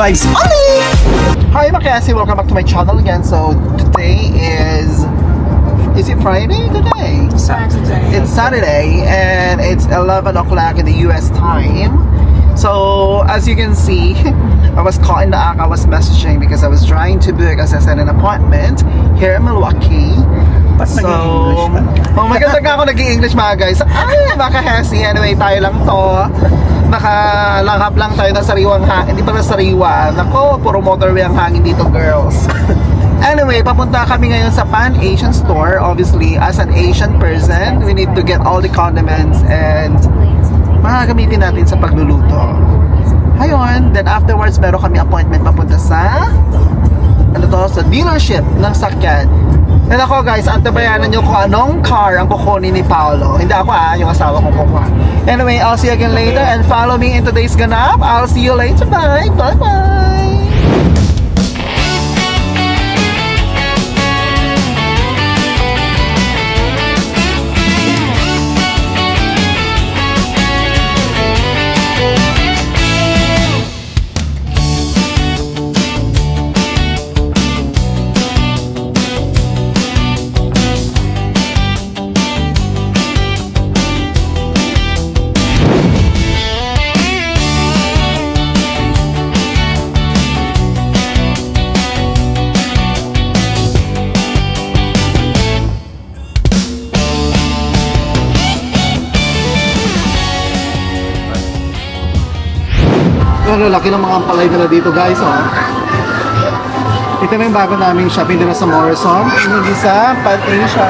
vibes only! Hi Makasi, welcome back to my channel again. So today is it Friday today? Saturday. It's Saturday and it's 11 o'clock in the US time. So as you can see, I was caught in the act. I was messaging because I was trying to book, as I said, an appointment here in Milwaukee. So, oh my God, ako nag-i-English mga guys. Ay, makahesi. Anyway, tayo lang to. Nakalanghap lang tayo ng sariwang hangin. Hindi pa na sariwa. Nako, puro motorway ang hangin dito, girls. Anyway, papunta kami ngayon sa Pan-Asian store. Obviously, as an Asian person, we need to get all the condiments and makagamitin natin sa pagluluto. Ayun, then afterwards, meron kami appointment papunta sa sa dealership ng sakyan. And ako guys, antabayanan nyo kung anong car ang kukunin ni Paolo. Hindi ako yung asawa kong kukuha. Anyway, I'll see you again later and follow me in today's ganap. I'll see you later. Bye! Bye-bye! Ano, laki ng mga ampalay nila dito guys, oh. Ito na yung bago naming shopping din sa Morrison. Hindi sa Pan-Asia.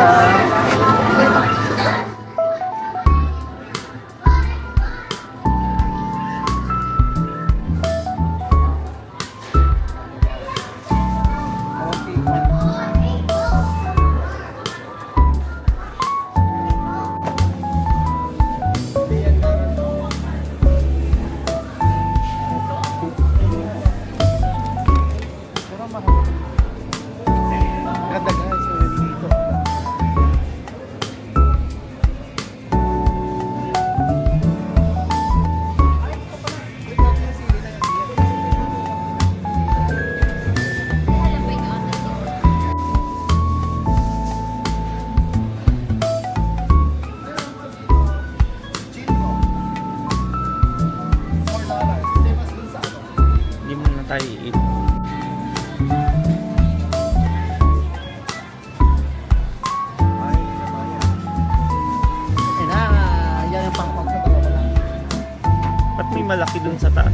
Malaki dun sa taas.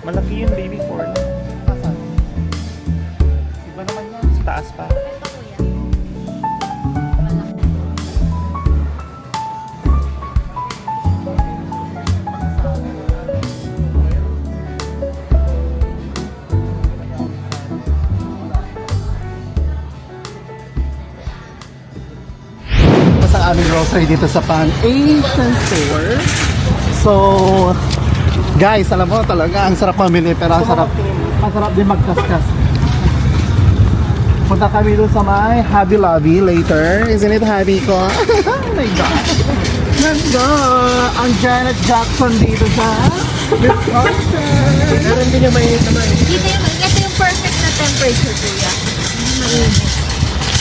Malaki yun, baby, for Iba naman yan. sa taas pa. Aming grocery dito sa Pan-Asian store. So, guys, alam mo talaga, ang sarap mamili pero ang sarap din magkaskas. Punta kami doon sa may Hobby Lobby later. Isn't it hobby ko? Oh my God. Let's go! Ang Janet Jackson dito sa Wisconsin. Meron din yung mainit naman. Ito yung perfect na temperature, kuya. Mainit.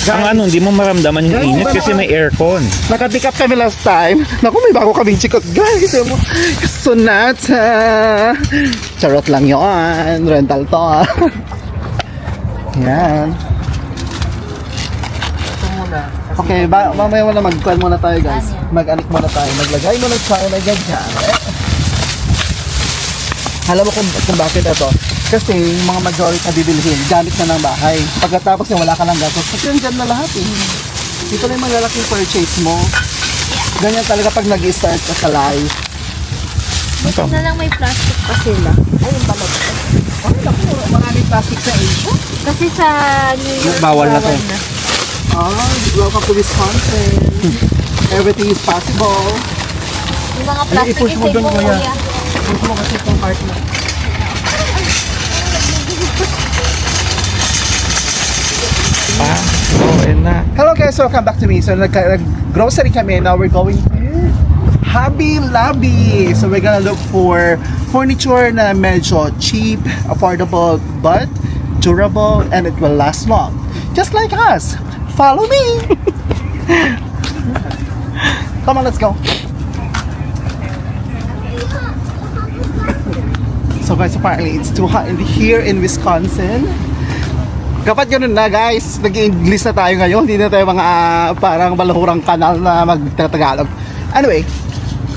Ang ano, hindi mo maramdaman yung init kasi may aircon. Naka-pick up kami last time. Naku, may bago kaming chikot, guys. Sonata. Charot lang yun. Rental to, ah. Yan. Okay, mamaya muna mag-call muna tayo, guys. Mag-anik muna tayo. Maglagay muna tayo na ganyan. Alam mo kung bakit ito? Kasi yung mga majority na bibilhin, gamit na ng bahay. Pagkatapos yung wala ka ng gastos, kasi yan na lahat eh. Ito na yung malalaking purchase mo. Ganyan talaga pag nag-start ka sa life. Ito na lang may plastic pa sila. Ayun pala ba? Ay, naku, maraming plastic sa Asia. Kasi sa New York, Bawal na to. Welcome to Wisconsin. Everything is possible. Yung mga plastic I-push mo isave dun, mo, kuya. kuya. Push mo kasi itong part na. So, and na. Hello guys, welcome back to me. So nag-grocery kami. Now we're going to Hobby Lobby. So we're gonna look for furniture na medyo cheap, affordable, but durable, and it will last long. Just like us. Follow me. Come on, let's go. So guys, apparently it's too hot here in Wisconsin. Kapag ganun na guys, nag-English na tayo ngayon. Hindi na tayo mga parang balahurang kanal na magtatagalog. Anyway,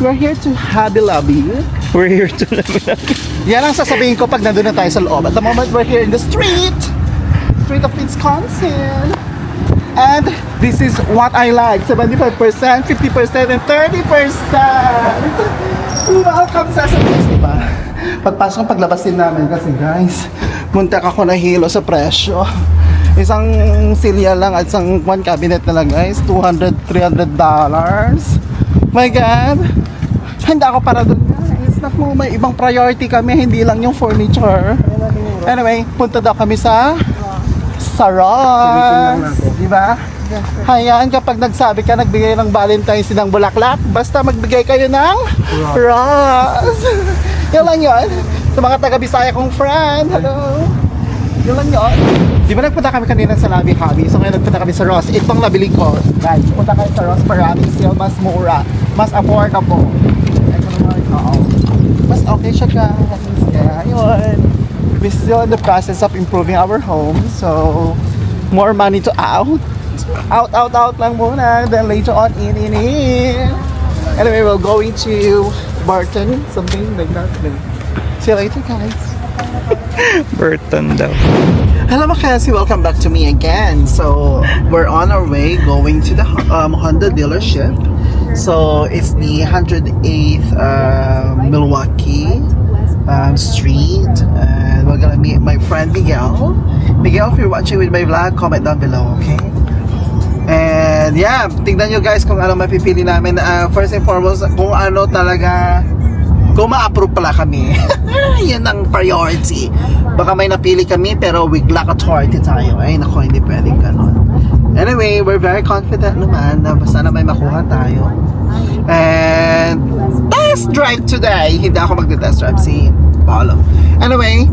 we're here to Hobby Lobby. We're here to Yan ang sasabihin ko pag nandun na tayo sa loob. At the moment, we're here in the street of Wisconsin. And this is what I like. 75%, 50%, and 30%. Welcome sa place, diba? Pagpasok, paglabas din namin kasi guys, muntak ako nahilo sa presyo. Isang silya lang at isang one cabinet na lang guys, $200, $300. My God! Hindi ako para doon guys. Naku, may ibang priority kami, hindi lang yung furniture. Anyway, punta daw kami sa Ross. Diba? Hayaan kapag nagsabi ka, nagbigay ng Valentine's ng bulaklak, basta magbigay kayo ng Ross. Yun lang yun. Sa mga taga-Bisaya kong friend, hello. Yun lang yun. Di ba nagpunta kami kanina sa Lobby Hobby? So ngayon nagpunta kami sa Ross. Itong nabili ko. Guys, punta kayo sa Ross, maraming sale, mas mura, mas affordable. Ito naman, mas okay siya guys. Kaya yun. We're still in the process of improving our home. So, more money to out. Out lang muna. Then later on, in. Anyway, we're going to Barton, something like that. See you later, guys. Burton daw. Hello, Mackenzie. Welcome back to me again. So, we're on our way going to the Honda dealership. So, it's the 108th Milwaukee Street. And we're gonna meet my friend Miguel. Miguel, if you're watching with my vlog, comment down below, okay? And yeah, tingnan nyo guys kung ano mapipili namin. First and foremost, kung ano talaga, kung ma-approve pala kami. Yan ang priority. Baka may napili kami pero with lack authority tayo. Ay nako, hindi pwedeng ganun. Anyway, we're very confident naman na basta na may makuha tayo. And test drive today. Hindi ako magte-test drive, si Paolo. Anyway,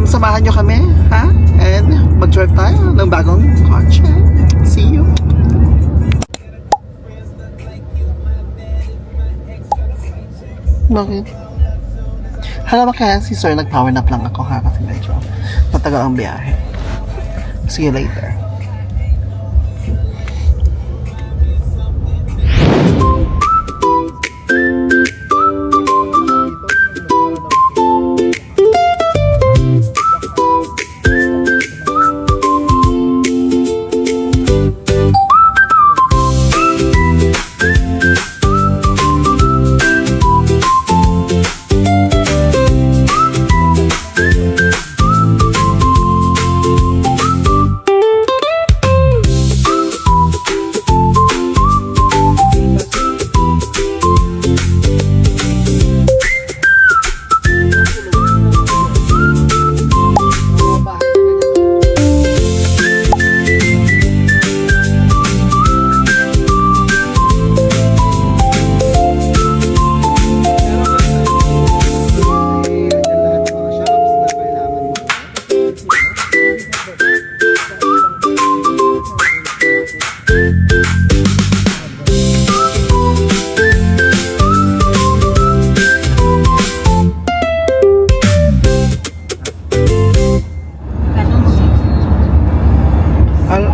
samahan nyo kami, ha? And mag-drive tayo ng bagong kotse. See you. Bakit? Hala ba kaya si Sir nag-power nap lang ako ha kasi medyo matagal ang biyahe. See you later.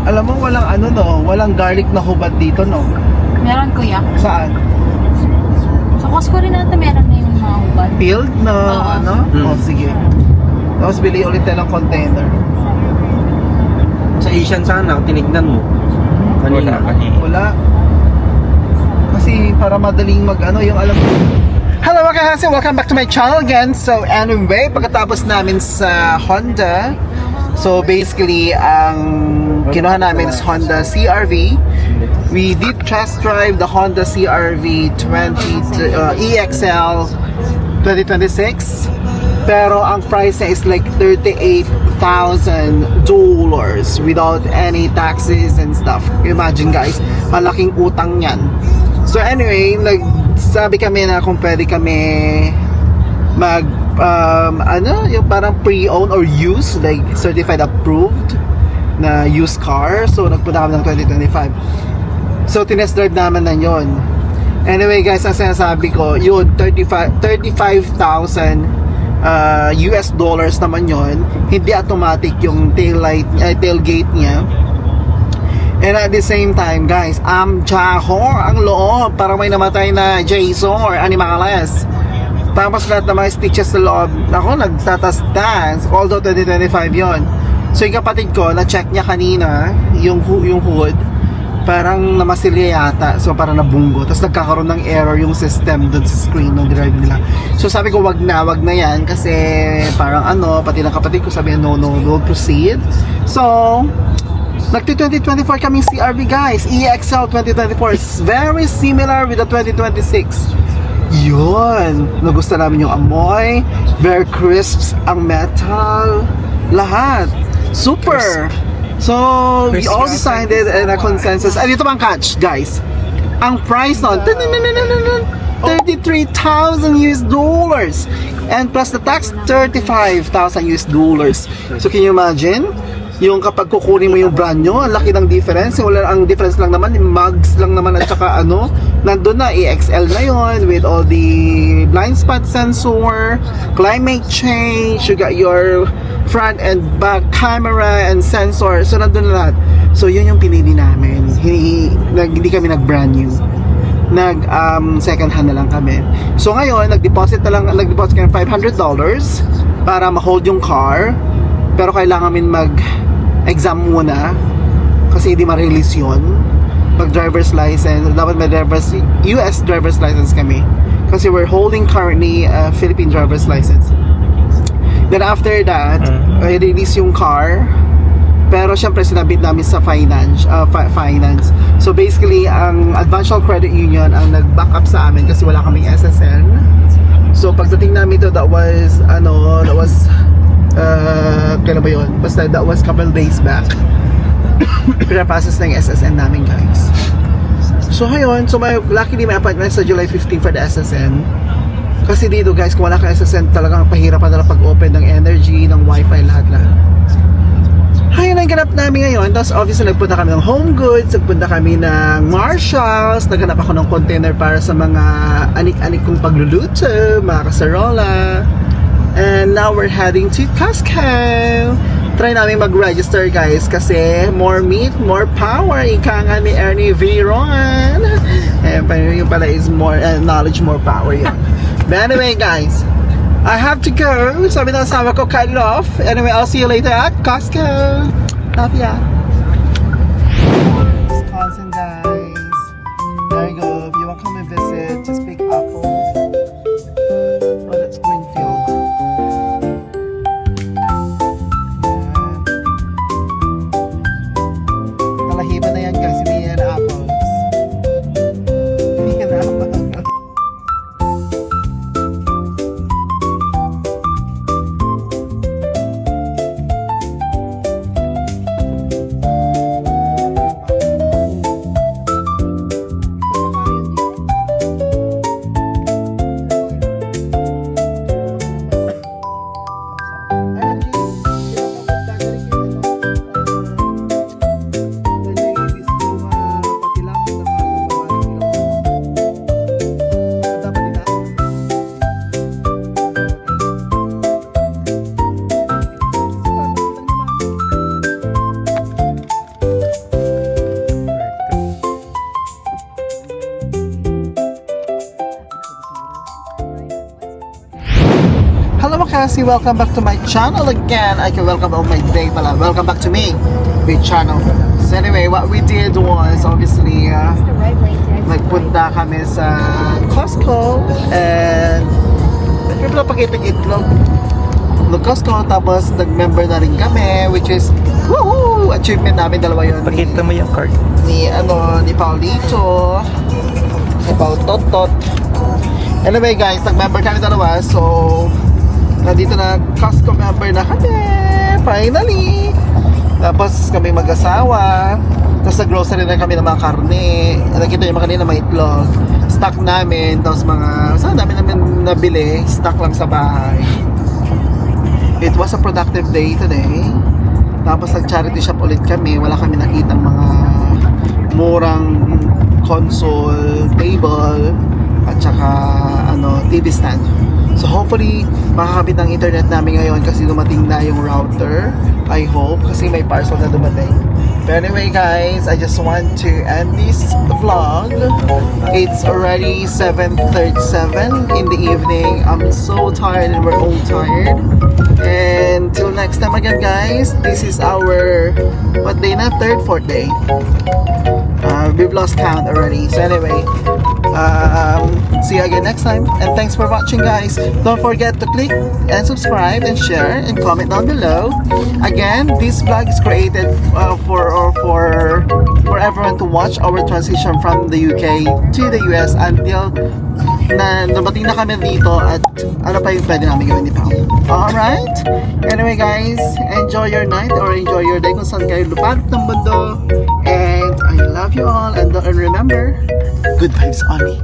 Alam mo walang ano no, walang garlic na hubad dito no. Meron kuya. Saan? Sa Costco rin natin meron na yung mga hubad. Field na Oo. ano? Oh, sige. Tapos bili ulit tayo ng container. Sa Asian sana, tinignan mo. Kanina. Wala. Kasi para madaling mag ano yung alam mo. Hello mga kahasi, welcome back to my channel again. So anyway, pagkatapos namin sa Honda, so basically ang kinuha namin is Honda CR-V. We did test drive the Honda CR-V EXL 2026. Pero ang price niya is like $38,000 without any taxes and stuff. Imagine guys, malaking utang yan. So anyway, nagsabi kami na kung pwede kami mag yung parang pre-owned or used, like certified approved na used car. So nagpunta kami ng 2025. So tinest drive naman na yon. Anyway guys, ang sinasabi ko, yun 35,000 US dollars naman yon. Hindi automatic yung tailgate niya. And at the same time guys, Jahor ang loob, parang may namatay na Jason or Animales. Tapos lahat ng mga stitches sa loob, ako nagtatas-tas, although 2025 yon. So yung kapatid ko, na-check niya kanina yung hood, parang namasilya yata, so parang nabunggo. Tapos nagkakaroon ng error yung system doon sa screen ng drive nila. So sabi ko wag na yan kasi parang pati ng kapatid ko sabi no proceed. So nagti-2024 kaming CRV guys, EXL 2024 is very similar with the 2026. Yun, nagustuhan namin yung amoy, very crisp ang metal, lahat super. So we all decided in a consensus. Ay, dito bang catch guys, ang price nun 33,000 US dollars and plus the tax 35,000 US dollars. So can you imagine yung kapag kukunin mo yung brand nyo, ang laki ng difference. Wala, ang difference lang naman, mugs lang naman at saka nandun na, EXL na yon with all the blind spot sensor, climate change, you got your front and back camera and sensor. So nandun na lahat. So yun yung pinili namin. Hindi kami nag-brand new. Second hand na lang kami. So ngayon, nag-deposit kami ng $500 para ma-hold yung car. Pero kailangan namin mag-exam muna kasi hindi ma-release yun. Mag-driver's license. Dapat may US driver's license kami. Kasi we're holding currently a Philippine driver's license. Then after that, release yung car. Pero syempre sinabit namin sa finance. So basically, ang Advanced Credit Union ang nag-back up sa amin kasi wala kaming SSN. So pagdating namin to, that was kailan ba yun? Basta that was couple days back. Pinapassas na yung SSN namin guys. So ngayon, luckily may appointment sa July 15 for the SSN. Kasi dito guys, kung wala kang SSN, talagang pahirapan na pag-open ng energy, ng wifi, lahat. Ayun ang ganap namin ngayon. Tapos obviously nagpunta kami ng Home Goods, nagpunta kami ng Marshalls, naghanap ako ng container para sa mga anik-anik kong pagluluto, mga kasarola. And now we're heading to Costco. Try namin mag-register guys kasi more meat, more power. Ika nga ni Ernie Viron. And yung pala is more knowledge, more power yan. But anyway guys, I have to go. Sabi ng asawa ko, cut it off. Anyway, I'll see you later at Costco. Love ya. Wisconsin guys. There you go. If you want to come and visit, just pick apples. Oh, that's Greenfield. Talahiban na yan guys. Hindi yan apples. Hindi yan apples. Hello Makasi, welcome back to my channel again. I can welcome all my day pala. Welcome back to me, my channel. So anyway, what we did was obviously nagpunta kami sa Costco and nagpunta pakitang itlog ng Costco, tapos nag-member na rin kami, which is woohoo! Achievement namin, dalawa yun. Pakita mo yung card. Ni Paulito, ni Paul Totot. Anyway guys, nag-member kami dalawa, so nandito na Costco member na kami, finally. Tapos kami mag-asawa, tapos nag-grocery na kami ng mga karne. Nakita nyo kanina mga itlog. stock namin, tapos saan dami namin nabili, stock lang sa bahay. It was a productive day today. Tapos nag-charity shop ulit kami. Wala kami nakitang mga murang console, table, at saka TV stand. So hopefully, makakabit ng internet namin ngayon kasi dumating na yung router. I hope, kasi may parcel na dumating. But anyway guys, I just want to end this vlog. It's already 7:37 in the evening. I'm so tired and we're all tired. And till next time again guys, this is our, what day na? Third, fourth day. We've lost count already. So anyway, see you again next time. And thanks for watching guys. Don't forget to click and subscribe and share and comment down below. Again, this vlog is created for everyone to watch our transition from the UK to the US until na dumating na kami dito at ano pa yung pwede namin gawin ni Pao. Alright? Anyway guys, enjoy your night or enjoy your day kung saan kayo lupat ng mundo. And I love you all and remember, good vibes on me.